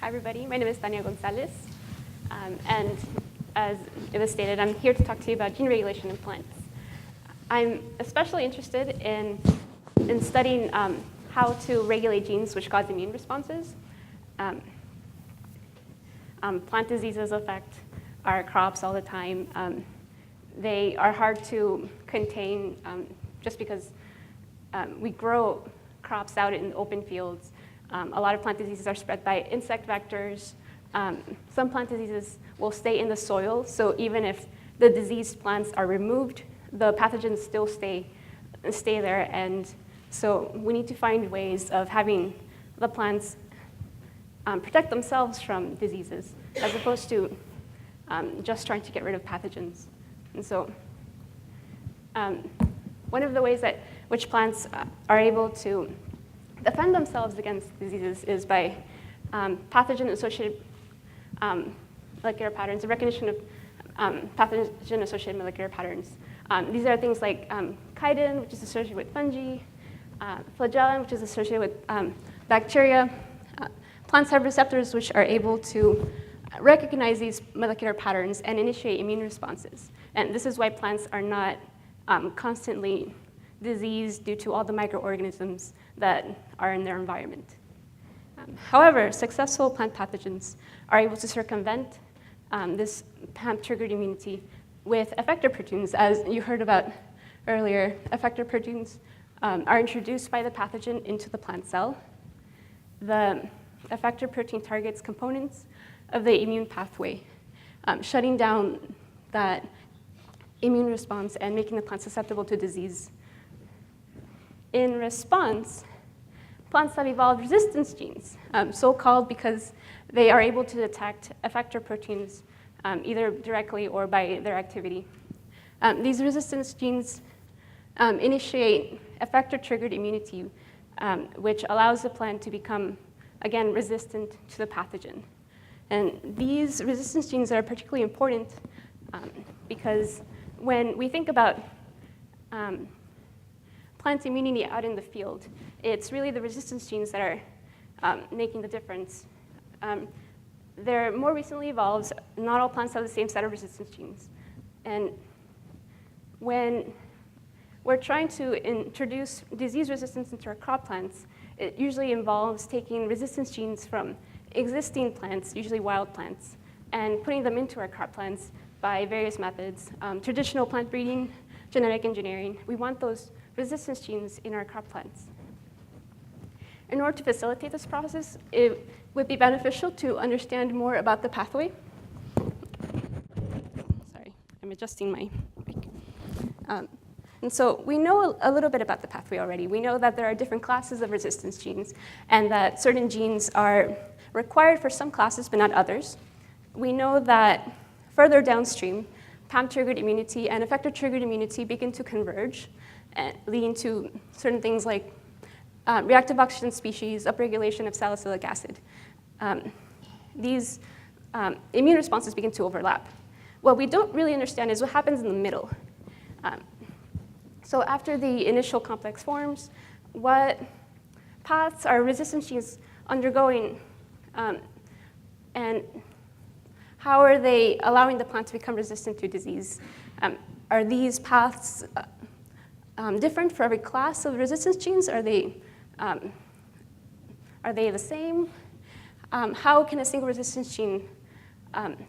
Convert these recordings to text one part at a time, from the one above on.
Hi, everybody. My name is Tania Gonzalez. And as it was stated, I'm here to talk to you about gene regulation in plants. I'm especially interested in studying how to regulate genes which cause immune responses. Plant diseases affect our crops all the time. They are hard to contain just because we grow crops out in open fields. A lot of plant diseases are spread by insect vectors. Some plant diseases will stay in the soil, so even if the diseased plants are removed, the pathogens still stay there, and so we need to find ways of having the plants protect themselves from diseases, as opposed to just trying to get rid of pathogens. And so one of the ways that which plants are able to defend themselves against diseases is by pathogen-associated molecular patterns, the recognition of pathogen-associated molecular patterns. These are things like chitin, which is associated with fungi, flagellin, which is associated with bacteria. Plants have receptors which are able to recognize these molecular patterns and initiate immune responses. And this is why plants are not constantly diseased due to all the microorganisms that are in their environment. However, successful plant pathogens are able to circumvent this PAMP-triggered immunity with effector proteins. As you heard about earlier, effector proteins are introduced by the pathogen into the plant cell. The effector protein targets components of the immune pathway, shutting down that immune response and making the plant susceptible to disease. In response, plants have evolved resistance genes, so-called because they are able to detect effector proteins either directly or by their activity. These resistance genes initiate effector-triggered immunity, which allows the plant to become, again, resistant to the pathogen. And these resistance genes are particularly important because when we think about plant immunity out in the field, it's really the resistance genes that are making the difference. They're more recently evolved. Not all plants have the same set of resistance genes. And when we're trying to introduce disease resistance into our crop plants, it usually involves taking resistance genes from existing plants, usually wild plants, and putting them into our crop plants by various methods, traditional plant breeding, genetic engineering. We want those resistance genes in our crop plants. In order to facilitate this process, it would be beneficial to understand more about the pathway. Sorry, I'm adjusting my mic. And so we know a little bit about the pathway already. We know that there are different classes of resistance genes and that certain genes are required for some classes but not others. We know that further downstream, PAMP-triggered immunity and effector-triggered immunity begin to converge, leading to certain things like reactive oxygen species, upregulation of salicylic acid. These immune responses begin to overlap. What we don't really understand is what happens in the middle. So after the initial complex forms, what paths are resistance genes undergoing, and how are they allowing the plant to become resistant to disease? Are these paths different for every class of resistance genes? Are they the same? How can a single resistance gene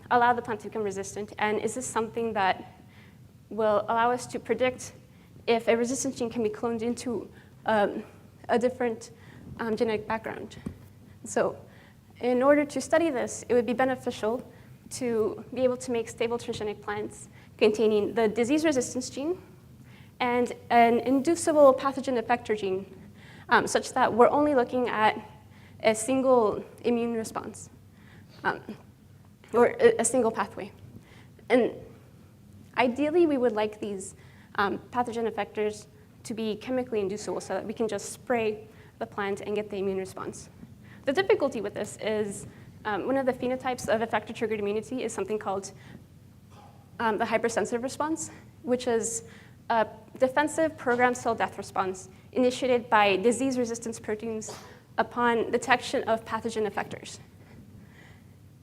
allow the plant to become resistant? And is this something that will allow us to predict if a resistance gene can be cloned into a different genetic background? So in order to study this, it would be beneficial to be able to make stable transgenic plants containing the disease resistance gene and an inducible pathogen effector gene, such that we're only looking at a single immune response, or a single pathway. And ideally, we would like these pathogen effectors to be chemically inducible so that we can just spray the plant and get the immune response. The difficulty with this is one of the phenotypes of effector-triggered immunity is something called the hypersensitive response, which is a defensive programmed cell death response initiated by disease resistance proteins upon detection of pathogen effectors.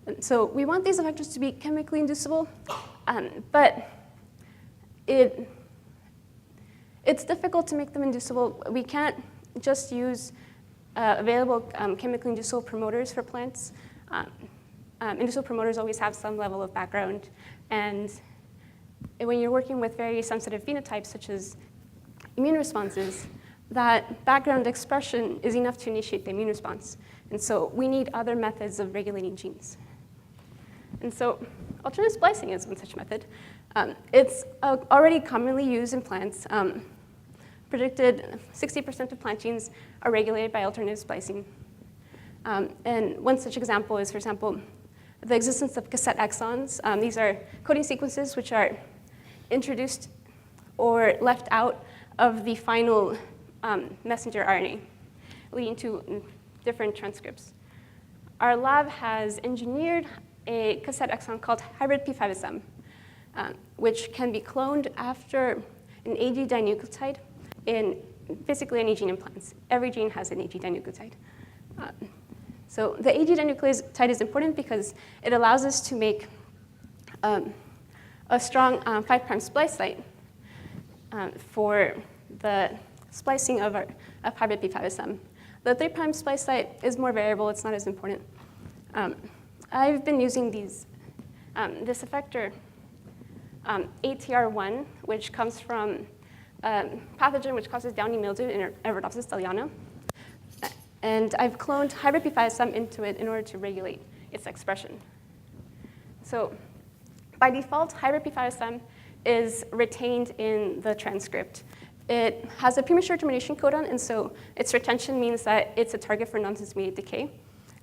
And so we want these effectors to be chemically inducible, but it's difficult to make them inducible. We can't just use available chemically inducible promoters for plants. Inducible promoters always have some level of background, and when you're working with very sensitive phenotypes, such as immune responses, that background expression is enough to initiate the immune response. And so we need other methods of regulating genes. And so alternative splicing is one such method. It's already commonly used in plants. Predicted 60% of plant genes are regulated by alternative splicing. And one such example is, for example, the existence of cassette exons. These are coding sequences which are introduced or left out of the final messenger RNA, leading to different transcripts. Our lab has engineered a cassette exon called hybrid P5SM, which can be cloned after an AG dinucleotide in basically any gene in plants. Every gene has an AG dinucleotide. So the AG dinucleotide is important because it allows us to make a strong 5' splice site for the splicing of hybrid P5SM. The 3' splice site is more variable. It's not as important. I've been using this effector, ATR1, which comes from a pathogen which causes downy mildew in Rhodopsis thaliana. And I've cloned hybrid P5SM into it in order to regulate its expression. So by default, hybrid P5SM is retained in the transcript. It has a premature termination codon, and so its retention means that it's a target for nonsense-mediated decay.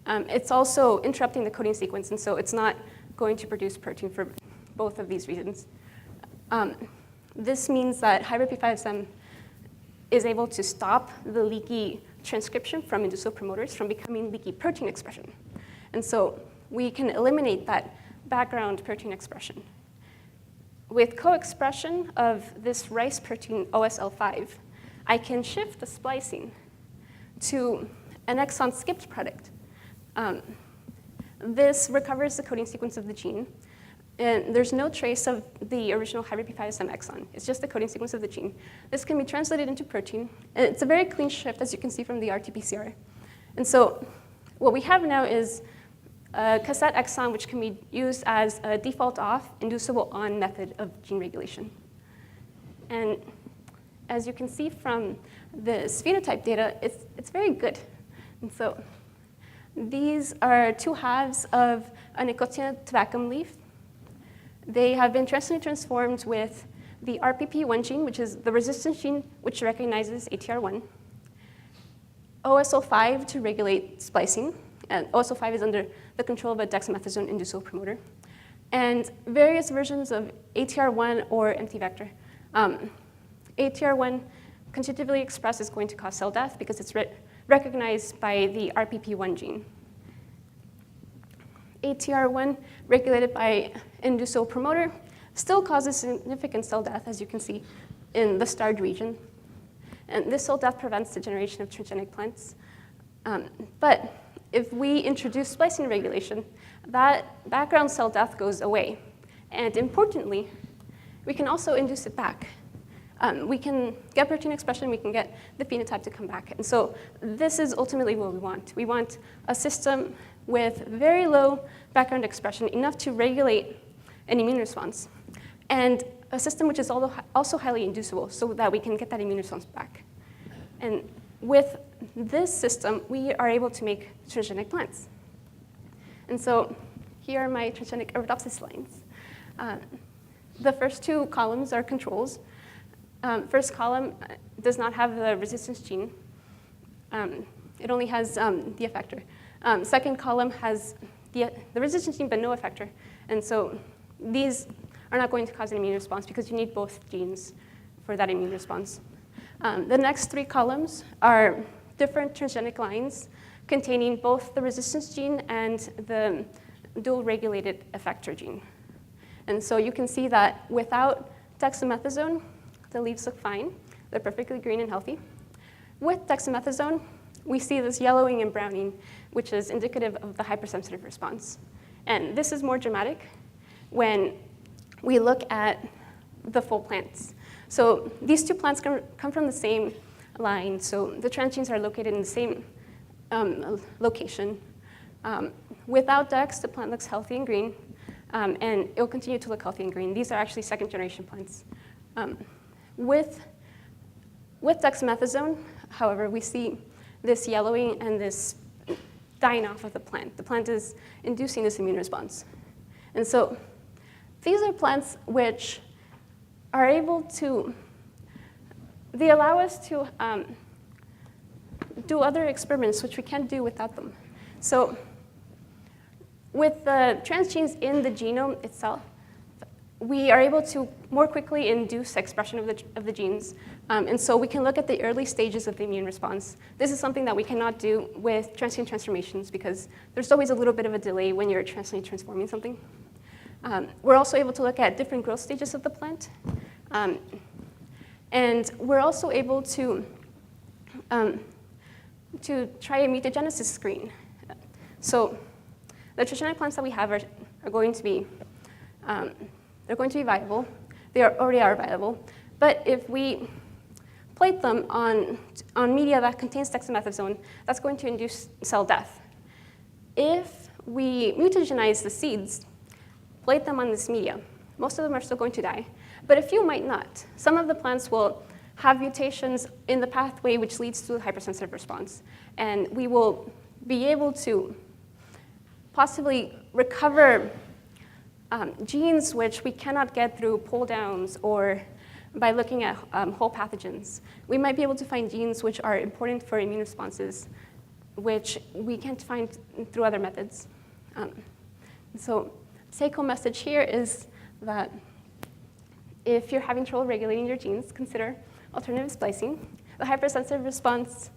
It's also interrupting the coding sequence, and so it's not going to produce protein for both of these reasons. This means that hybrid P5SM is able to stop the leaky transcription from inducible promoters from becoming leaky protein expression. And so we can eliminate that background protein expression. With co-expression of this rice protein OSL5, I can shift the splicing to an exon skipped product. This recovers the coding sequence of the gene, and there's no trace of the original hybrid P5SM exon. It's just the coding sequence of the gene. This can be translated into protein, and it's a very clean shift, as you can see from the RT-PCR. And so what we have now is a cassette exon, which can be used as a default off, inducible on method of gene regulation. And as you can see from this phenotype data, it's very good. And so these are two halves of a Nicotiana tabacum leaf. They have been transiently transformed with the RPP1 gene, which is the resistance gene which recognizes ATR1, OSL5 to regulate splicing, and OSL5 is under the control of a dexamethasone inducible promoter, and various versions of ATR1 or empty vector. ATR1 constitutively expressed is going to cause cell death because it's recognized by the RPP1 gene. ATR1, regulated by inducible promoter, still causes significant cell death, as you can see in the starred region. And this cell death prevents the generation of transgenic plants. But if we introduce splicing regulation, that background cell death goes away. And importantly, we can also induce it back. We can get protein expression, we can get the phenotype to come back. And so this is ultimately what we want. We want a system with very low background expression, enough to regulate an immune response, and a system which is also highly inducible so that we can get that immune response back. And with this system, we are able to make transgenic plants. And so here are my transgenic Rhodopsis lines. The first two columns are controls. First column does not have the resistance gene. It only has the effector. Second column has the resistance gene but no effector. And so these are not going to cause an immune response because you need both genes for that immune response. The next three columns are different transgenic lines containing both the resistance gene and the dual regulated effector gene. And so you can see that without dexamethasone, the leaves look fine. They're perfectly green and healthy. With dexamethasone, we see this yellowing and browning, which is indicative of the hypersensitive response. And this is more dramatic when we look at the full plants. So these two plants come from the same line. So the transgenes are located in the same location. Without DUX, the plant looks healthy and green, and it will continue to look healthy and green. These are actually second-generation plants. With dexamethasone, however, we see this yellowing and this dying off of the plant. The plant is inducing this immune response. And so these are plants which are able to, they allow us to do other experiments which we can't do without them. So with the transgenes in the genome itself, we are able to more quickly induce expression of the genes. And so we can look at the early stages of the immune response. This is something that we cannot do with transgene transformations because there's always a little bit of a delay when you're transiently transforming something. We're also able to look at different growth stages of the plant. And we're also able to try a mutagenesis screen. So the transgenic plants that we have are going to be they're going to be viable. They already are viable. But if we plate them on media that contains dexamethasone, that's going to induce cell death. If we mutagenize the seeds, plate them on this media, most of them are still going to die, but a few might not. Some of the plants will have mutations in the pathway which leads to a hypersensitive response. And we will be able to possibly recover genes which we cannot get through pull downs or by looking at whole pathogens. We might be able to find genes which are important for immune responses, which we can't find through other methods. So take-home message here is that if you're having trouble regulating your genes, consider alternative splicing. The hypersensitive response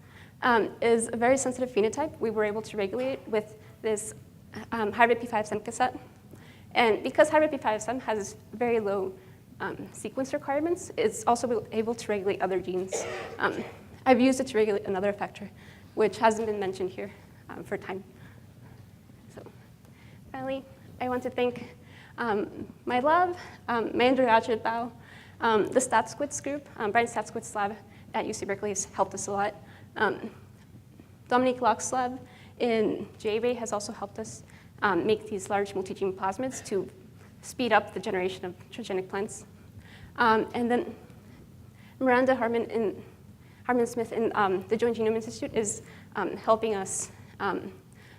is a very sensitive phenotype. We were able to regulate with this hybrid P5SM cassette. And because hybrid P5SM has very low sequence requirements, it's also able to regulate other genes. I've used it to regulate another effector, which hasn't been mentioned here for time. So finally, I want to thank my lab, my undergraduate BAU, the StatSquids group. Brian StatSquids' lab at UC Berkeley has helped us a lot. Dominique Locke's lab in JGI has also helped us make these large multi-gene plasmids to speed up the generation of transgenic plants. And then Miranda Harmon-Smith in the Joint Genome Institute is helping us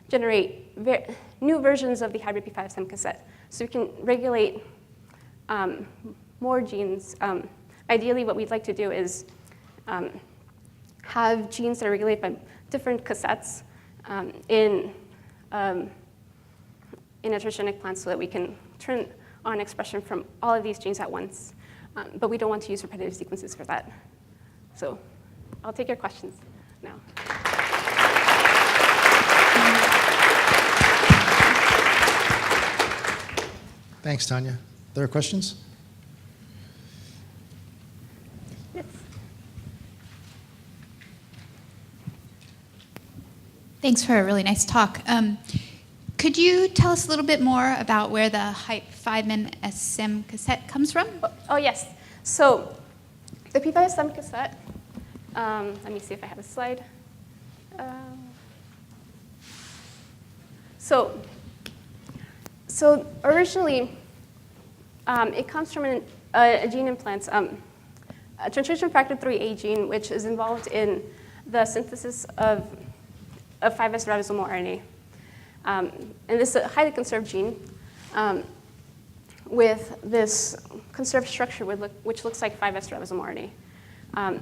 generate new versions of the hybrid P5SM cassette. So we can regulate more genes. Ideally, what we'd like to do is have genes that are regulated by different cassettes in a transgenic plant so that we can turn on expression from all of these genes at once. But we don't want to use repetitive sequences for that. So I'll take your questions now. Thanks, Tania. There are questions? Yes. Thanks for a really nice talk. Could you tell us a little bit more about where the Hyp5SM cassette comes from? Oh, yes. So the P5SM cassette, let me see if I have a slide. So originally, it comes from a gene in plants, a transcription factor 3A gene, which is involved in the synthesis of 5S ribosomal RNA. And this is a highly conserved gene with this conserved structure which looks like 5S ribosomal RNA.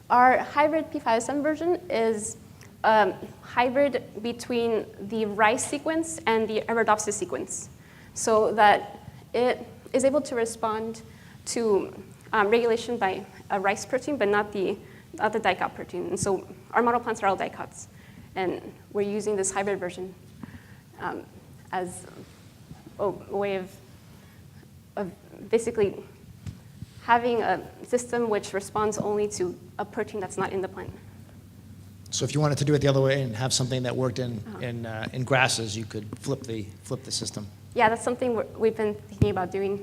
Our hybrid P5SM version is a hybrid between the rice sequence and the Arabidopsis sequence, so that it is able to respond to regulation by a rice protein, but not the dicot protein. And so our model plants are all dicots. And we're using this hybrid version as a way of basically having a system which responds only to a protein that's not in the plant. So if you wanted to do it the other way and have something that worked in grasses, you could flip the system. Yeah, that's something we've been thinking about doing